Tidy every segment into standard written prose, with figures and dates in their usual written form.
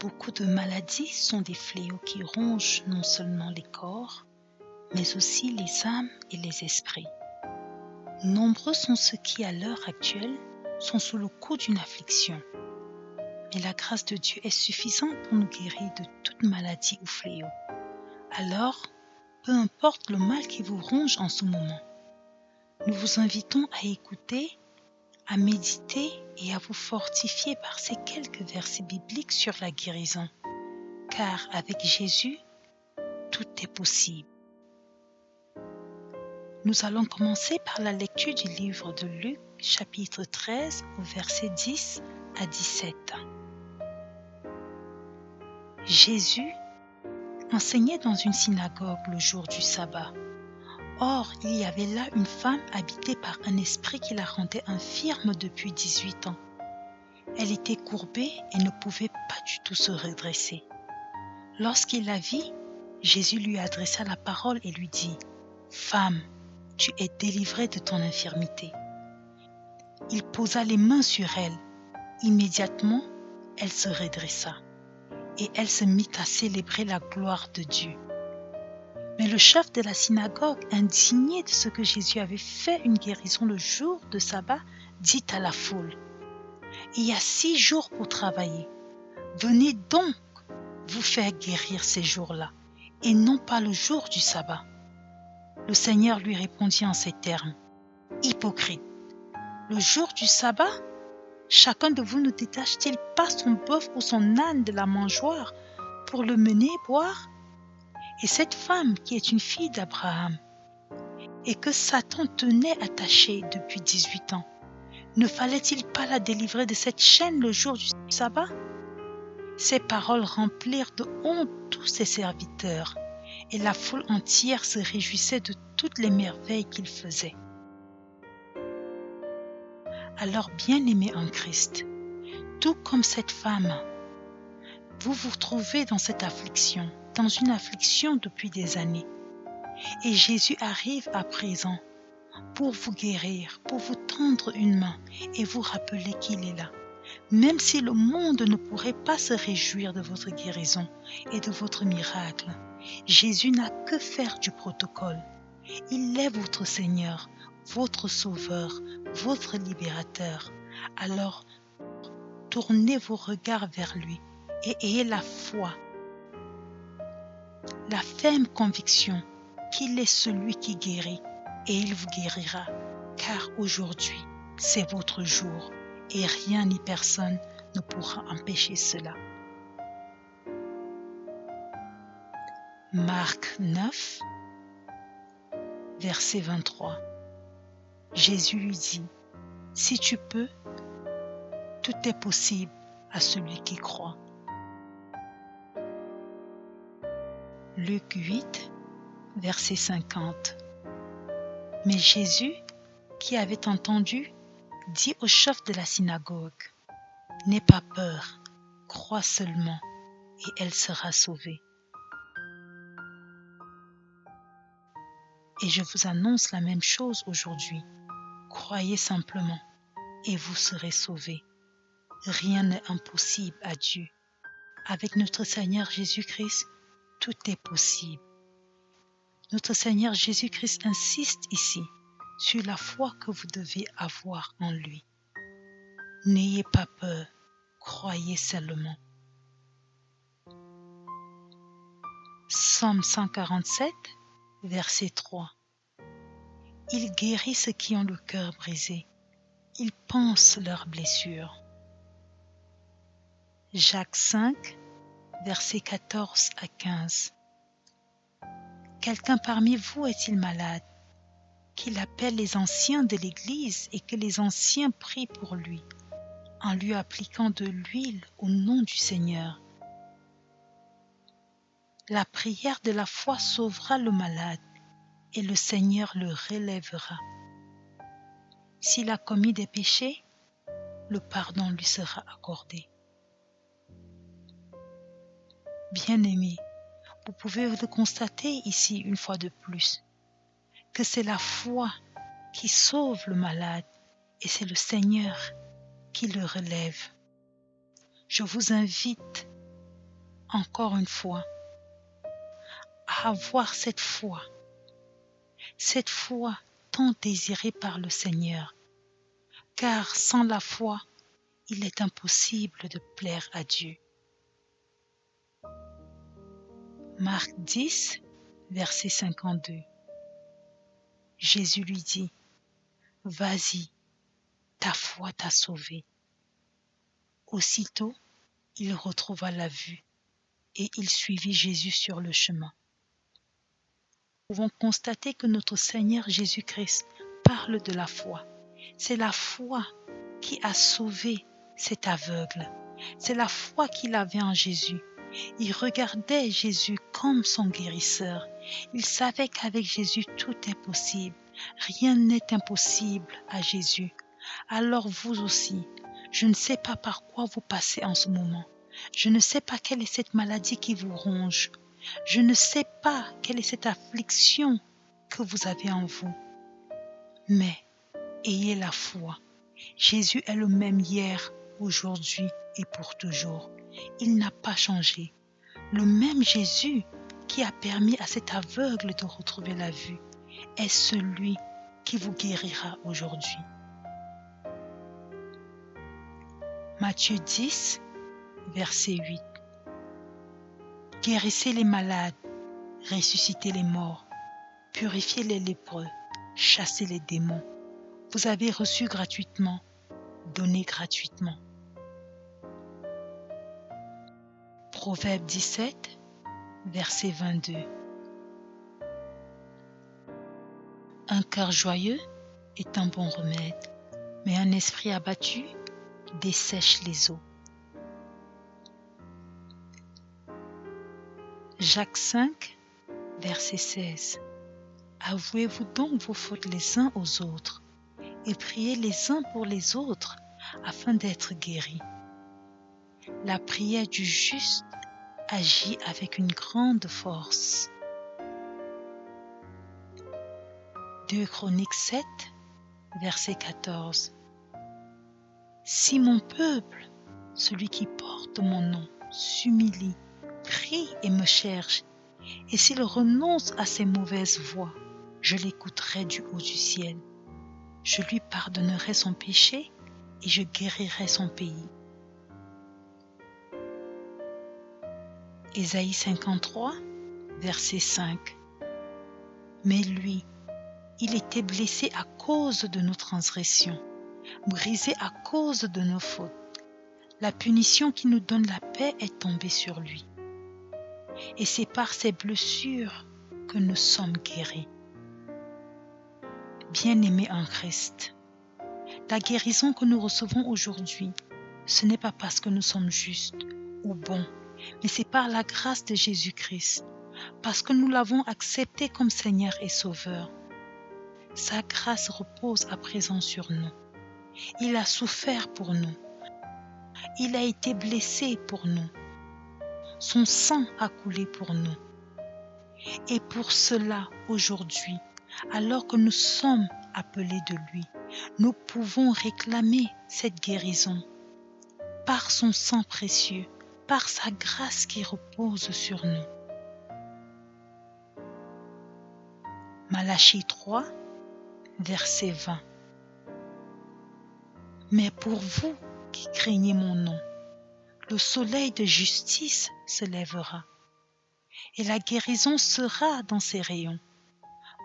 Beaucoup de maladies sont des fléaux qui rongent non seulement les corps, mais aussi les âmes et les esprits. Nombreux sont ceux qui, à l'heure actuelle, sont sous le coup d'une affliction. Mais la grâce de Dieu est suffisante pour nous guérir de toute maladie ou fléau. Alors, peu importe le mal qui vous ronge en ce moment, nous vous invitons à écouter, à méditer et à vous fortifier par ces quelques versets bibliques sur la guérison. Car avec Jésus, tout est possible. Nous allons commencer par la lecture du livre de Luc, chapitre 13, au verset 10 à 17. Jésus enseignait dans une synagogue le jour du sabbat. Or, il y avait là une femme habitée par un esprit qui la rendait infirme depuis 18 ans. Elle était courbée et ne pouvait pas du tout se redresser. Lorsqu'il la vit, Jésus lui adressa la parole et lui dit « Femme, tu es délivrée de ton infirmité. » Il posa les mains sur elle. Immédiatement, elle se redressa et elle se mit à célébrer la gloire de Dieu. Mais le chef de la synagogue, indigné de ce que Jésus avait fait une guérison le jour de sabbat, dit à la foule « Il y a 6 jours pour travailler. Venez donc vous faire guérir ces jours-là, et non pas le jour du sabbat. » Le Seigneur lui répondit en ces termes « Hypocrite, le jour du sabbat, chacun de vous ne détache-t-il pas son bœuf ou son âne de la mangeoire pour le mener boire? Et cette femme qui est une fille d'Abraham et que Satan tenait attachée depuis 18 ans, ne fallait-il pas la délivrer de cette chaîne le jour du sabbat ?» Ces paroles remplirent de honte tous ses serviteurs, et la foule entière se réjouissait de toutes les merveilles qu'il faisait. Alors, bien-aimés en Christ, tout comme cette femme, vous vous trouvez dans cette affliction, dans une affliction depuis des années. Et Jésus arrive à présent pour vous guérir, pour vous tendre une main et vous rappeler qu'il est là. Même si le monde ne pourrait pas se réjouir de votre guérison et de votre miracle, Jésus n'a que faire du protocole. Il est votre Seigneur, votre Sauveur, votre Libérateur. Alors, tournez vos regards vers lui et ayez la foi, la ferme conviction qu'il est celui qui guérit et il vous guérira, car aujourd'hui, c'est votre jour et rien ni personne ne pourra empêcher cela. Marc 9, verset 23. Jésus lui dit « Si tu peux, tout est possible à celui qui croit. » Luc 8, verset 50. Mais Jésus, qui avait entendu, dit au chef de la synagogue « N'aie pas peur, crois seulement, et elle sera sauvée. » Et je vous annonce la même chose aujourd'hui. Croyez simplement, et vous serez sauvés. Rien n'est impossible à Dieu. Avec notre Seigneur Jésus-Christ, tout est possible. Notre Seigneur Jésus-Christ insiste ici sur la foi que vous devez avoir en lui. N'ayez pas peur, croyez seulement. Psaume 147, verset 3. Il guérit ceux qui ont le cœur brisé. Il pense leurs blessures. Jacques 5, versets 14 à 15. Quelqu'un parmi vous est-il malade? Qu'il appelle les anciens de l'Église et que les anciens prient pour lui, en lui appliquant de l'huile au nom du Seigneur. La prière de la foi sauvera le malade et le Seigneur le relèvera. S'il a commis des péchés, le pardon lui sera accordé. Bien-aimés, vous pouvez le constater ici une fois de plus, que c'est la foi qui sauve le malade et c'est le Seigneur qui le relève. Je vous invite encore une fois, à avoir cette foi tant désirée par le Seigneur, car sans la foi, il est impossible de plaire à Dieu. Marc 10, verset 52. Jésus lui dit, « Vas-y, ta foi t'a sauvé. » Aussitôt, il retrouva la vue et il suivit Jésus sur le chemin. Nous pouvons constater que notre Seigneur Jésus-Christ parle de la foi. C'est la foi qui a sauvé cet aveugle. C'est la foi qu'il avait en Jésus. Il regardait Jésus comme son guérisseur. Il savait qu'avec Jésus, tout est possible. Rien n'est impossible à Jésus. Alors vous aussi, je ne sais pas par quoi vous passez en ce moment. Je ne sais pas quelle est cette maladie qui vous ronge. Je ne sais pas quelle est cette affliction que vous avez en vous. Mais ayez la foi. Jésus est le même hier, aujourd'hui et pour toujours. Il n'a pas changé. Le même Jésus qui a permis à cet aveugle de retrouver la vue est celui qui vous guérira aujourd'hui. Matthieu 10, verset 8. Guérissez les malades, ressuscitez les morts, purifiez les lépreux, chassez les démons. Vous avez reçu gratuitement, donnez gratuitement. Proverbe 17, verset 22. Un cœur joyeux est un bon remède, mais un esprit abattu dessèche les eaux. Jacques 5, verset 16. Avouez-vous donc vos fautes les uns aux autres et priez les uns pour les autres afin d'être guéris. La prière du juste agit avec une grande force. 2 Chroniques 7, verset 14. Si mon peuple, celui qui porte mon nom, s'humilie, prie et me cherche, et s'il renonce à ses mauvaises voies, je l'écouterai du haut du ciel. Je lui pardonnerai son péché et je guérirai son pays. Ésaïe 53, verset 5. Mais lui, il était blessé à cause de nos transgressions, brisé à cause de nos fautes. La punition qui nous donne la paix est tombée sur lui. Et c'est par ses blessures que nous sommes guéris. Bien-aimés en Christ, la guérison que nous recevons aujourd'hui, ce n'est pas parce que nous sommes justes ou bons, mais c'est par la grâce de Jésus-Christ, parce que nous l'avons accepté comme Seigneur et Sauveur. Sa grâce repose à présent sur nous. Il a souffert pour nous. Il a été blessé pour nous. Son sang a coulé pour nous. Et pour cela, aujourd'hui, alors que nous sommes appelés de lui, nous pouvons réclamer cette guérison par son sang précieux, par sa grâce qui repose sur nous. Malachie 3, verset 20. Mais pour vous qui craignez mon nom, le soleil de justice se lèvera, et la guérison sera dans ses rayons.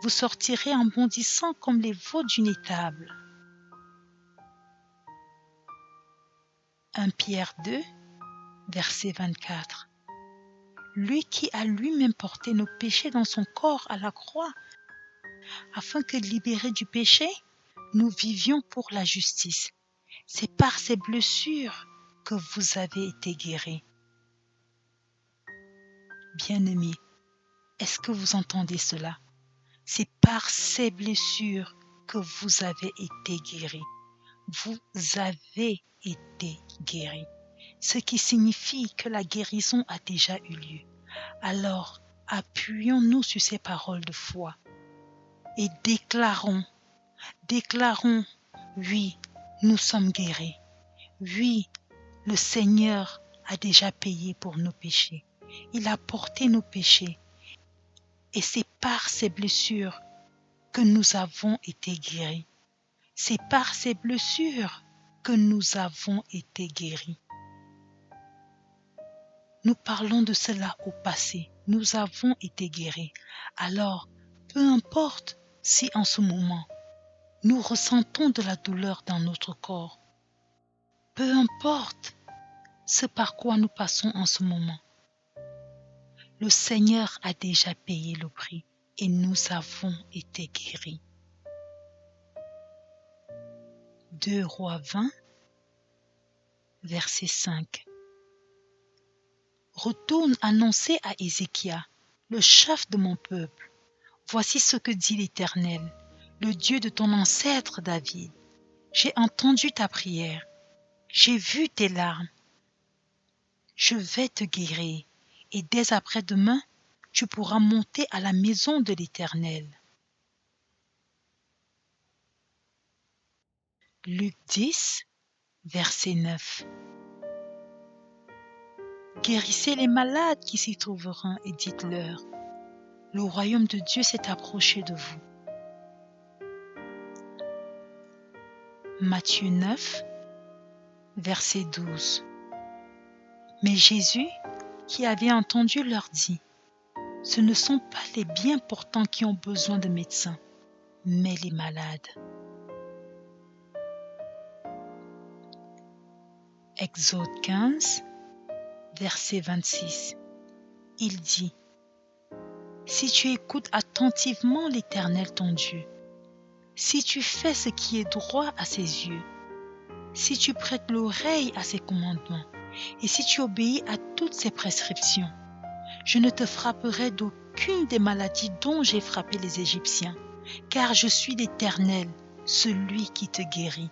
Vous sortirez en bondissant comme les veaux d'une étable. 1 Pierre 2, verset 24. Lui qui a lui-même porté nos péchés dans son corps à la croix, afin que libérés du péché, nous vivions pour la justice. C'est par ces blessures que vous avez été guéris. Bien-aimés, est-ce que vous entendez cela? C'est par ces blessures que vous avez été guéris. Vous avez été guéris. Ce qui signifie que la guérison a déjà eu lieu. Alors, appuyons-nous sur ces paroles de foi et déclarons, oui, nous sommes guéris. Oui, le Seigneur a déjà payé pour nos péchés. Il a porté nos péchés. Et c'est par ses blessures que nous avons été guéris. C'est par ses blessures que nous avons été guéris. Nous parlons de cela au passé. Nous avons été guéris. Alors, peu importe si en ce moment, nous ressentons de la douleur dans notre corps. Peu importe ce par quoi nous passons en ce moment. Le Seigneur a déjà payé le prix et nous avons été guéris. 2 Rois 20, verset 5. Retourne annoncer à Ézéchias, le chef de mon peuple. Voici ce que dit l'Éternel, le Dieu de ton ancêtre David. J'ai entendu ta prière, j'ai vu tes larmes. Je vais te guérir, et dès après-demain, tu pourras monter à la maison de l'Éternel. Luc 10, verset 9. Guérissez les malades qui s'y trouveront et dites-leur, le royaume de Dieu s'est approché de vous. Matthieu 9, verset 12. Mais Jésus, qui avait entendu, leur dit, ce ne sont pas les bien portants qui ont besoin de médecins, mais les malades. Exode 15, verset 26. Il dit, si tu écoutes attentivement l'Éternel ton Dieu, si tu fais ce qui est droit à ses yeux, si tu prêtes l'oreille à ses commandements, et si tu obéis à toutes ses prescriptions, je ne te frapperai d'aucune des maladies dont j'ai frappé les Égyptiens, car je suis l'Éternel, celui qui te guérit.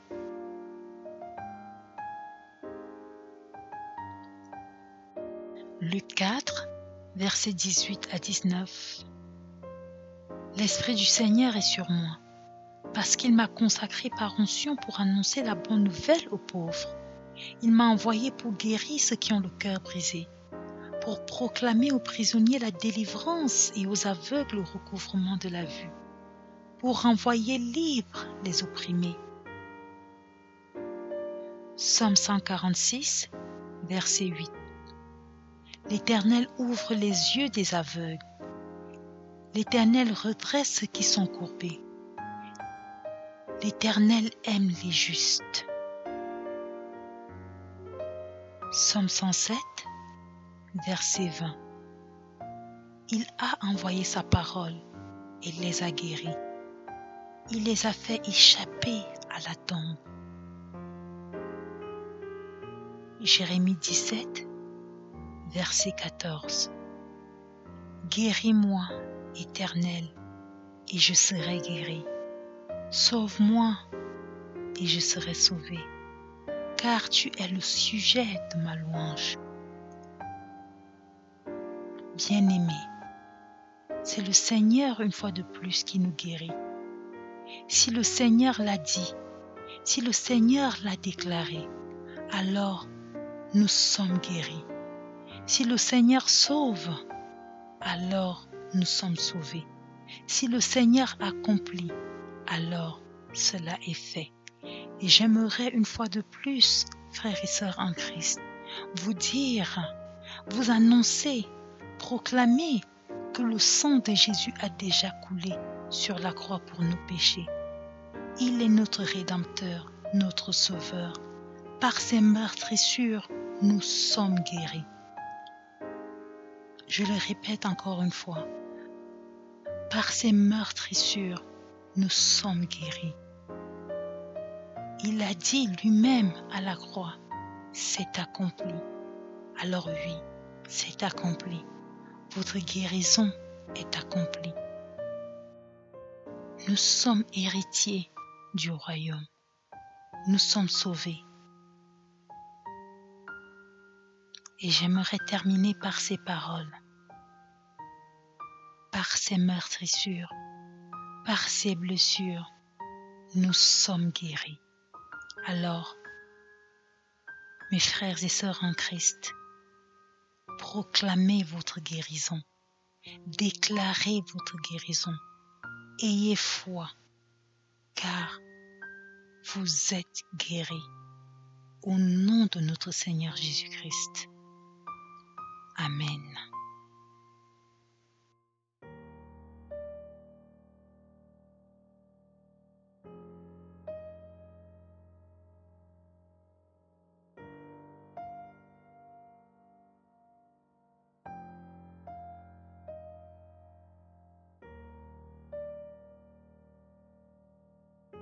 Luc 4, versets 18 à 19. L'Esprit du Seigneur est sur moi, parce qu'il m'a consacré par onction pour annoncer la bonne nouvelle aux pauvres. Il m'a envoyé pour guérir ceux qui ont le cœur brisé, pour proclamer aux prisonniers la délivrance et aux aveugles le recouvrement de la vue, pour renvoyer libres les opprimés. Psaume 146, verset 8. L'Éternel ouvre les yeux des aveugles. L'Éternel redresse ceux qui sont courbés. L'Éternel aime les justes. Psaume 107, verset 20. Il a envoyé sa parole et les a guéris. Il les a fait échapper à la tombe. Jérémie 17, verset 14. Guéris-moi, Éternel, et je serai guéri. Sauve-moi, et je serai sauvé, car tu es le sujet de ma louange. Bien-aimé, c'est le Seigneur une fois de plus qui nous guérit. Si le Seigneur l'a dit, si le Seigneur l'a déclaré, alors nous sommes guéris. Si le Seigneur sauve, alors nous sommes sauvés. Si le Seigneur accomplit, alors cela est fait. Et j'aimerais une fois de plus, frères et sœurs en Christ, vous dire, vous annoncer, proclamer que le sang de Jésus a déjà coulé sur la croix pour nos péchés. Il est notre Rédempteur, notre Sauveur. Par ses meurtrissures, nous sommes guéris. Je le répète encore une fois, par ses meurtrissures, nous sommes guéris. Il a dit lui-même à la croix, c'est accompli. Alors oui, c'est accompli. Votre guérison est accomplie. Nous sommes héritiers du royaume. Nous sommes sauvés. Et j'aimerais terminer par ces paroles. Par ces meurtrissures, par ces blessures, nous sommes guéris. Alors, mes frères et sœurs en Christ, proclamez votre guérison. Déclarez votre guérison. Ayez foi, car vous êtes guéris. Au nom de notre Seigneur Jésus-Christ. Amen.